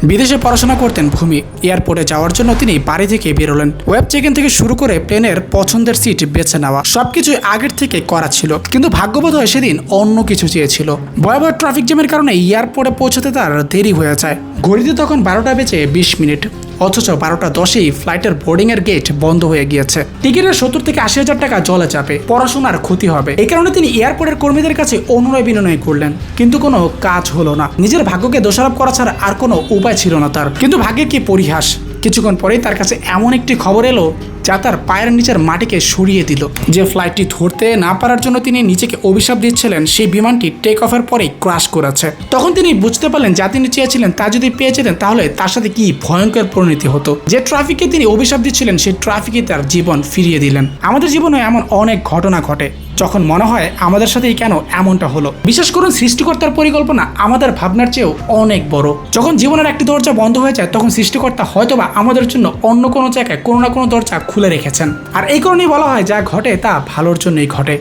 বিদেশে পড়াশোনা করতেন ভূমি। এয়ারপোর্টে যাওয়ার জন্য তিনি বাড়ি থেকে বেরোলেন। ওয়েব চেক ইন থেকে শুরু করে প্লেনের পছন্দের সিট বেছে নেওয়া সবকিছু আগের থেকে করা ছিল, কিন্তু ভাগ্যবোধ হয় সেদিন অন্য কিছু চেয়েছিল। ভয়াবহ ট্রাফিক জ্যামের কারণে এয়ারপোর্টে পৌঁছাতে তার দেরি হয়ে যায়। ঘড়িতে তখন 12টা বেজে 20 মিনিট, অথচ 12টা 10-এই ফ্লাইটের বোর্ডিং-এর গেট বন্ধ হয়ে গিয়েছে। টিকিটের 70 থেকে 80 হাজার টাকা জলে চাপে, পড়াশোনার ক্ষতি হবে। এই কারণে তিনি এয়ারপোর্টের কর্মীদের কাছে অনুনয় বিনয় করলেন, কিন্তু কোনো কাজ হলো না। নিজের ভাগ্যকে দোষারোপ করা ছাড়া আর কোনো উপায় ছিল না তার। কিন্তু ভাগ্যের কি পরিহাস, কিছুক্ষণ পরেই তার কাছে এমন একটি খবর এলো যা তার পায়ের নিচের মাটিকে সরিয়ে দিল। যে ফ্লাইটটি ধরতে না পারার জন্য তিনি নিজেকে অভিশাপ দিচ্ছিলেন, সেই বিমানটি টেক অফের পরেই ক্রাশ করেছে। তখন তিনি বুঝতে পারলেন যা তিনি চেয়েছিলেন তা যদি পেয়ে যেতেন তাহলে তার সাথে কি ভয়ঙ্কর পরিণতি হতো। যে ট্রাফিককে তিনি অভিশাপ দিচ্ছিলেন সেই ট্রাফিকই তার জীবন ফিরিয়ে দিলেন। আমাদের জীবনে এমন অনেক ঘটনা ঘটে যখন মনে হয় আমাদের সাথেই কেন এমনটা হলো। বিশেষ করুন সৃষ্টিকর্তার পরিকল্পনা আমাদের ভাবনার চেয়েও অনেক বড়। যখন জীবনের একটি দরজা বন্ধ হয়ে যায় তখন সৃষ্টিকর্তা হয়তোবা আমাদের জন্য অন্য কোনো জায়গায় কোনো না কোনো দরজা খুলে রেখেছেন। আর এই কারণেই বলা হয় যা ঘটে তা ভালোর জন্যই ঘটে।